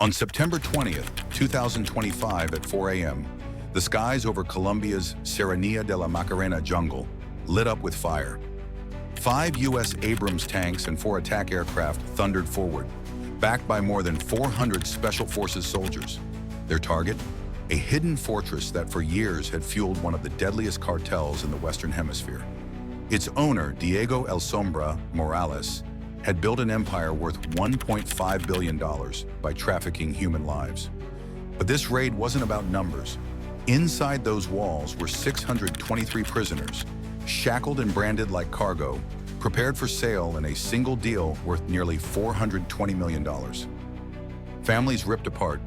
On September 20th, 2025 at 4 a.m., the skies over Colombia's Serranía de la Macarena jungle lit up with fire. 5 U.S. Abrams tanks and 4 attack aircraft thundered forward, backed by more than 400 Special Forces soldiers. Their target? A hidden fortress that for years had fueled one of the deadliest cartels in the Western Hemisphere. Its owner, Diego El Sombra Morales, had built an empire worth $1.5 billion by trafficking human lives. But this raid wasn't about numbers. Inside those walls were 623 prisoners, shackled and branded like cargo, prepared for sale in a single deal worth nearly $420 million. Families ripped apart,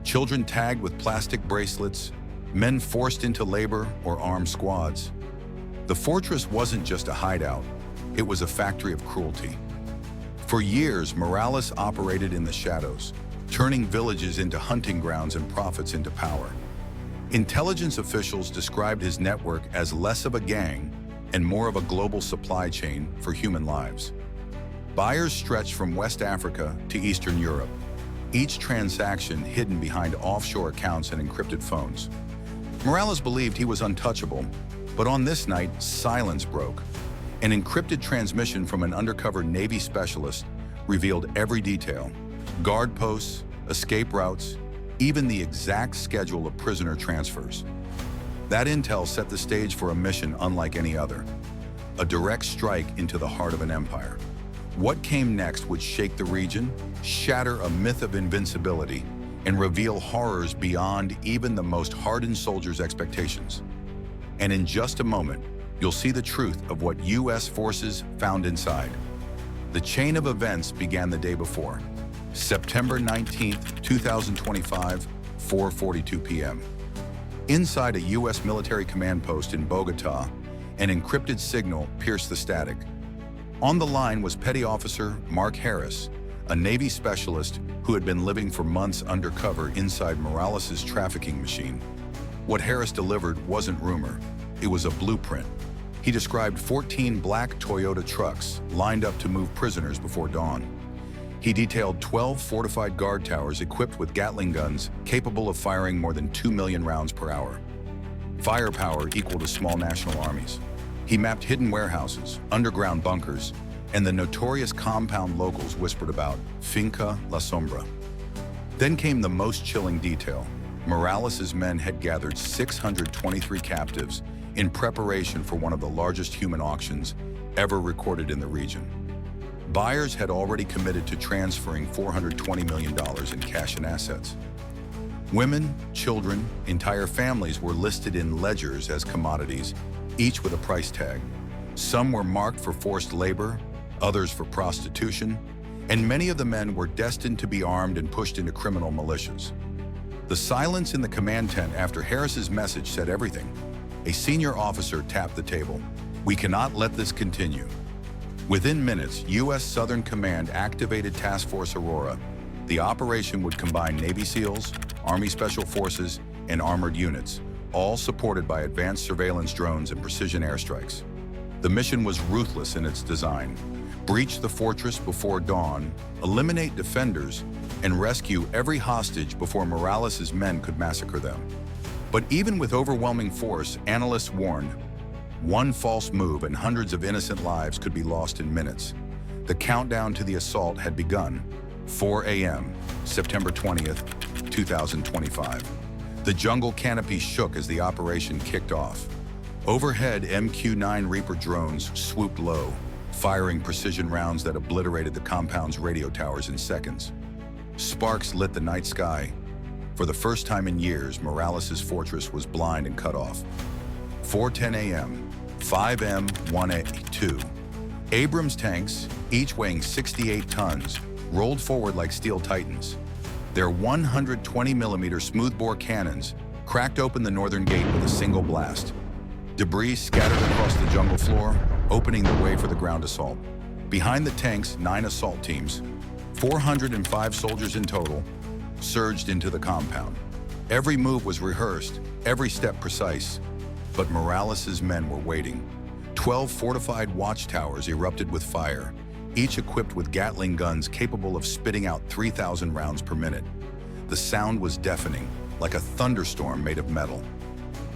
children tagged with plastic bracelets, men forced into labor or armed squads. The fortress wasn't just a hideout, it was a factory of cruelty. For years, Morales operated in the shadows, turning villages into hunting grounds and profits into power. Intelligence officials described his network as less of a gang and more of a global supply chain for human lives. Buyers stretched from West Africa to Eastern Europe, each transaction hidden behind offshore accounts and encrypted phones. Morales believed he was untouchable, but on this night, silence broke. An encrypted transmission from an undercover Navy specialist revealed every detail: guard posts, escape routes, even the exact schedule of prisoner transfers. That intel set the stage for a mission unlike any other, a direct strike into the heart of an empire. What came next would shake the region, shatter a myth of invincibility, and reveal horrors beyond even the most hardened soldiers' expectations. And in just a moment, you'll see the truth of what U.S. forces found inside. The chain of events began the day before, September 19th, 2025, 4:42 p.m. Inside a U.S. military command post in Bogota, an encrypted signal pierced the static. On the line was Petty Officer Mark Harris, a Navy specialist who had been living for months undercover inside Morales' trafficking machine. What Harris delivered wasn't rumor, it was a blueprint. He described 14 black Toyota trucks lined up to move prisoners before dawn. He detailed 12 fortified guard towers equipped with Gatling guns capable of firing more than 2 million rounds per hour. Firepower equal to small national armies. He mapped hidden warehouses, underground bunkers, and the notorious compound locals whispered about, Finca La Sombra. Then came the most chilling detail. Morales' men had gathered 623 captives in preparation for one of the largest human auctions ever recorded in the region. Buyers had already committed to transferring $420 million in cash and assets. Women, children, entire families were listed in ledgers as commodities, each with a price tag. Some were marked for forced labor, others for prostitution, and many of the men were destined to be armed and pushed into criminal militias. The silence in the command tent after Harris's message said everything. A senior officer tapped the table. "We cannot let this continue." Within minutes, U.S. Southern Command activated Task Force Aurora. The operation would combine Navy SEALs, Army Special Forces, and armored units, all supported by advanced surveillance drones and precision airstrikes. The mission was ruthless in its design. Breach the fortress before dawn, eliminate defenders, and rescue every hostage before Morales' men could massacre them. But even with overwhelming force, analysts warned, one false move and hundreds of innocent lives could be lost in minutes. The countdown to the assault had begun. 4 a.m., September 20th, 2025. The jungle canopy shook as the operation kicked off. Overhead, MQ-9 Reaper drones swooped low, firing precision rounds that obliterated the compound's radio towers in seconds. Sparks lit the night sky. For the first time in years, Morales' fortress was blind and cut off. 4:10 a.m., 5M 1A2. Abrams tanks, each weighing 68 tons, rolled forward like steel titans. Their 120mm smoothbore cannons cracked open the northern gate with a single blast. Debris scattered across the jungle floor, opening the way for the ground assault. Behind the tanks, 9 assault teams, 405 soldiers in total, surged into the compound. Every move was rehearsed, every step precise, but Morales' men were waiting. 12 fortified watchtowers erupted with fire, each equipped with Gatling guns capable of spitting out 3,000 rounds per minute. The sound was deafening, like a thunderstorm made of metal.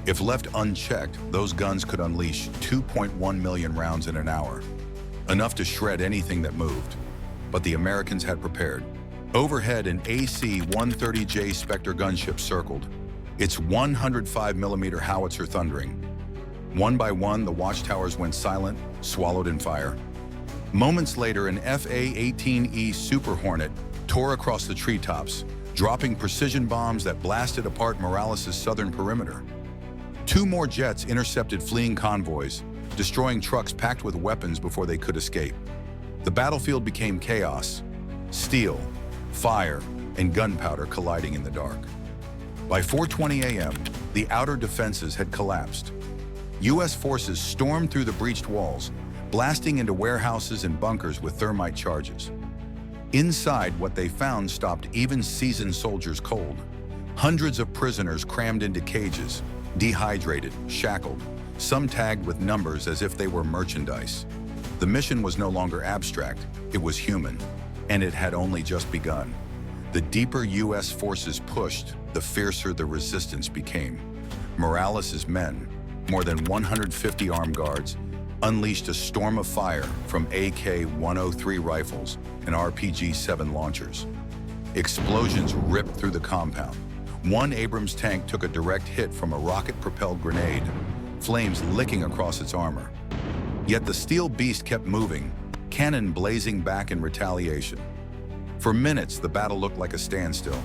If left unchecked, those guns could unleash 2.1 million rounds in an hour, enough to shred anything that moved. But the Americans had prepared. Overhead, an AC-130J Spectre gunship circled, its 105mm howitzer thundering. One by one, the watchtowers went silent, swallowed in fire. Moments later, an FA-18E Super Hornet tore across the treetops, dropping precision bombs that blasted apart Morales' southern perimeter. Two more jets intercepted fleeing convoys, destroying trucks packed with weapons before they could escape. The battlefield became chaos, steel, fire, and gunpowder colliding in the dark. By 4:20 a.m., the outer defenses had collapsed. U.S. forces stormed through the breached walls, blasting into warehouses and bunkers with thermite charges. Inside, what they found stopped even seasoned soldiers cold. Hundreds of prisoners crammed into cages, dehydrated, shackled, some tagged with numbers as if they were merchandise. The mission was no longer abstract, it was human, and it had only just begun. The deeper U.S. forces pushed, the fiercer the resistance became. Morales' men, more than 150 armed guards, unleashed a storm of fire from AK-103 rifles and RPG-7 launchers. Explosions ripped through the compound. One Abrams tank took a direct hit from a rocket-propelled grenade, flames licking across its armor. Yet the steel beast kept moving, cannon blazing back in retaliation. For minutes, the battle looked like a standstill.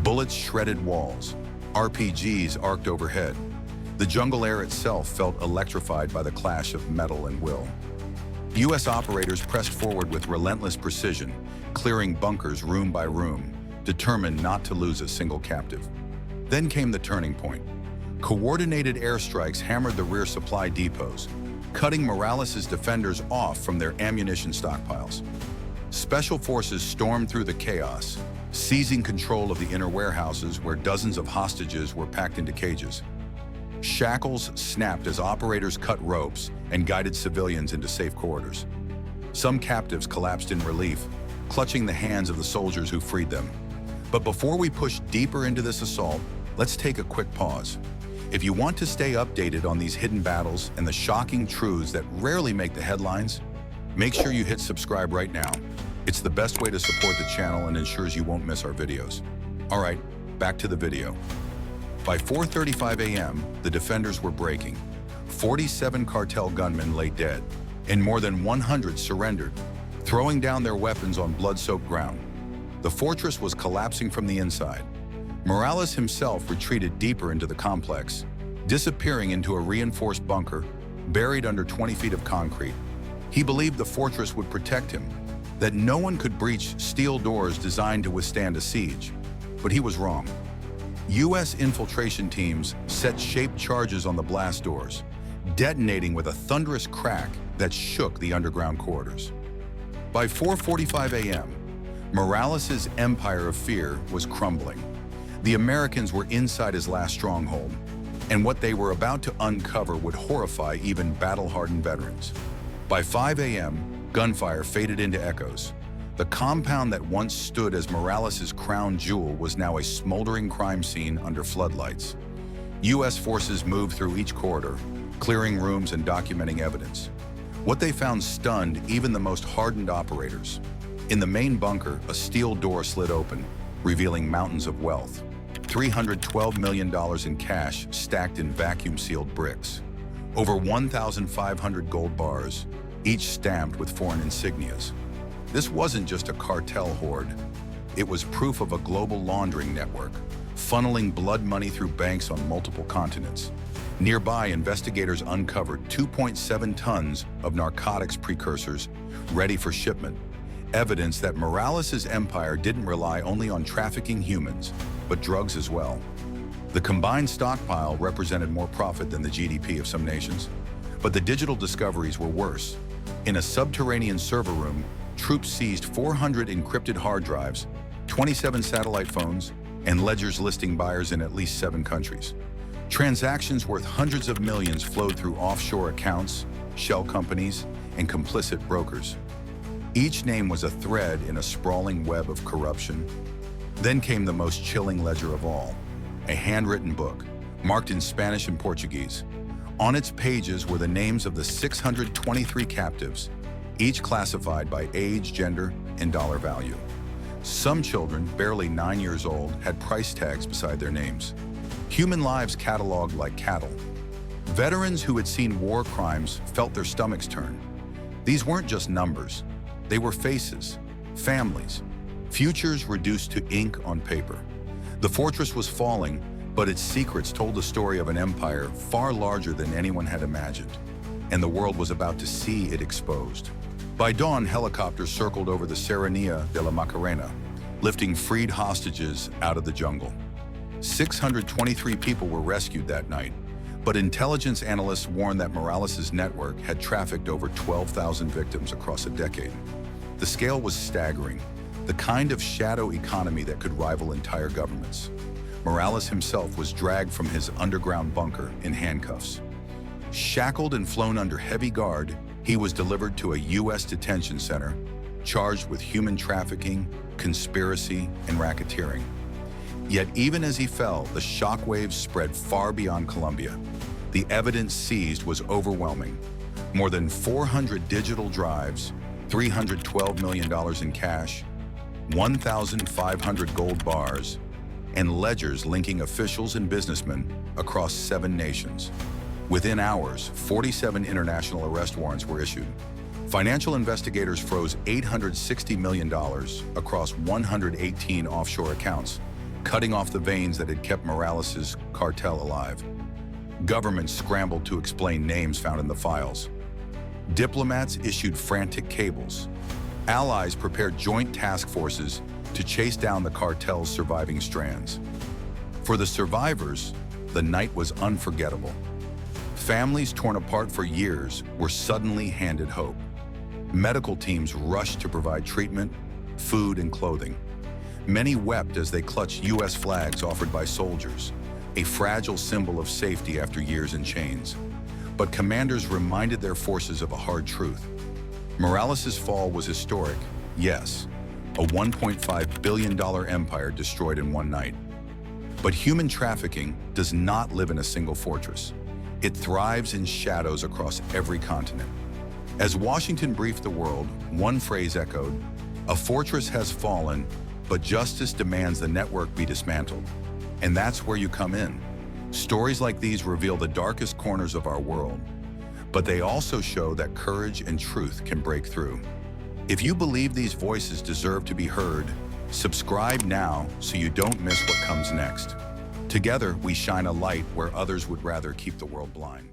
Bullets shredded walls. RPGs arced overhead. The jungle air itself felt electrified by the clash of metal and will. U.S. operators pressed forward with relentless precision, clearing bunkers room by room, determined not to lose a single captive. Then came the turning point. Coordinated airstrikes hammered the rear supply depots, cutting Morales' defenders off from their ammunition stockpiles. Special forces stormed through the chaos, seizing control of the inner warehouses where dozens of hostages were packed into cages. Shackles snapped as operators cut ropes and guided civilians into safe corridors. Some captives collapsed in relief, clutching the hands of the soldiers who freed them. But before we push deeper into this assault, let's take a quick pause. If you want to stay updated on these hidden battles and the shocking truths that rarely make the headlines, make sure you hit subscribe right now. It's the best way to support the channel and ensures you won't miss our videos. All right, back to the video. By 4:35 a.m., the defenders were breaking. 47 cartel gunmen lay dead, and more than 100 surrendered, throwing down their weapons on blood-soaked ground. The fortress was collapsing from the inside. Morales himself retreated deeper into the complex, disappearing into a reinforced bunker buried under 20 feet of concrete. He believed the fortress would protect him, that no one could breach steel doors designed to withstand a siege. But he was wrong. U.S. infiltration teams set shaped charges on the blast doors, detonating with a thunderous crack that shook the underground corridors. By 4:45 a.m., Morales' empire of fear was crumbling. The Americans were inside his last stronghold, and what they were about to uncover would horrify even battle-hardened veterans. By 5 a.m., gunfire faded into echoes. The compound that once stood as Morales' crown jewel was now a smoldering crime scene under floodlights. U.S. forces moved through each corridor, clearing rooms and documenting evidence. What they found stunned even the most hardened operators. In the main bunker, a steel door slid open, revealing mountains of wealth. $312 million in cash stacked in vacuum-sealed bricks. Over 1,500 gold bars, each stamped with foreign insignias. This wasn't just a cartel hoard. It was proof of a global laundering network, funneling blood money through banks on multiple continents. Nearby, investigators uncovered 2.7 tons of narcotics precursors ready for shipment, evidence that Morales' empire didn't rely only on trafficking humans, but drugs as well. The combined stockpile represented more profit than the GDP of some nations. But the digital discoveries were worse. In a subterranean server room, troops seized 400 encrypted hard drives, 27 satellite phones, and ledgers listing buyers in at least 7 countries. Transactions worth hundreds of millions flowed through offshore accounts, shell companies, and complicit brokers. Each name was a thread in a sprawling web of corruption. Then came the most chilling ledger of all, a handwritten book, marked in Spanish and Portuguese. On its pages were the names of the 623 captives, each classified by age, gender, and dollar value. Some children, barely 9 years old, had price tags beside their names. Human lives cataloged like cattle. Veterans who had seen war crimes felt their stomachs turn. These weren't just numbers. They were faces, families, futures reduced to ink on paper. The fortress was falling, but its secrets told the story of an empire far larger than anyone had imagined, and the world was about to see it exposed. By dawn, helicopters circled over the Serranía de la Macarena, lifting freed hostages out of the jungle. 623 people were rescued that night, but intelligence analysts warned that Morales' network had trafficked over 12,000 victims across a decade. The scale was staggering, the kind of shadow economy that could rival entire governments. Morales himself was dragged from his underground bunker in handcuffs. Shackled and flown under heavy guard, he was delivered to a U.S. detention center, charged with human trafficking, conspiracy, and racketeering. Yet even as he fell, the shockwaves spread far beyond Colombia. The evidence seized was overwhelming. More than 400 digital drives, $312 million in cash, 1,500 gold bars, and ledgers linking officials and businessmen across 7 nations. Within hours, 47 international arrest warrants were issued. Financial investigators froze $860 million across 118 offshore accounts, cutting off the veins that had kept Morales' cartel alive. Governments scrambled to explain names found in the files. Diplomats issued frantic cables. Allies prepared joint task forces to chase down the cartel's surviving strands. For the survivors, the night was unforgettable. Families torn apart for years were suddenly handed hope. Medical teams rushed to provide treatment, food, and clothing. Many wept as they clutched U.S. flags offered by soldiers, a fragile symbol of safety after years in chains. But commanders reminded their forces of a hard truth. Morales' fall was historic, yes, a $1.5 billion empire destroyed in one night. But human trafficking does not live in a single fortress. It thrives in shadows across every continent. As Washington briefed the world, one phrase echoed, "A fortress has fallen, but justice demands the network be dismantled." And that's where you come in. Stories like these reveal the darkest corners of our world, but they also show that courage and truth can break through. If you believe these voices deserve to be heard, subscribe now so you don't miss what comes next. Together, we shine a light where others would rather keep the world blind.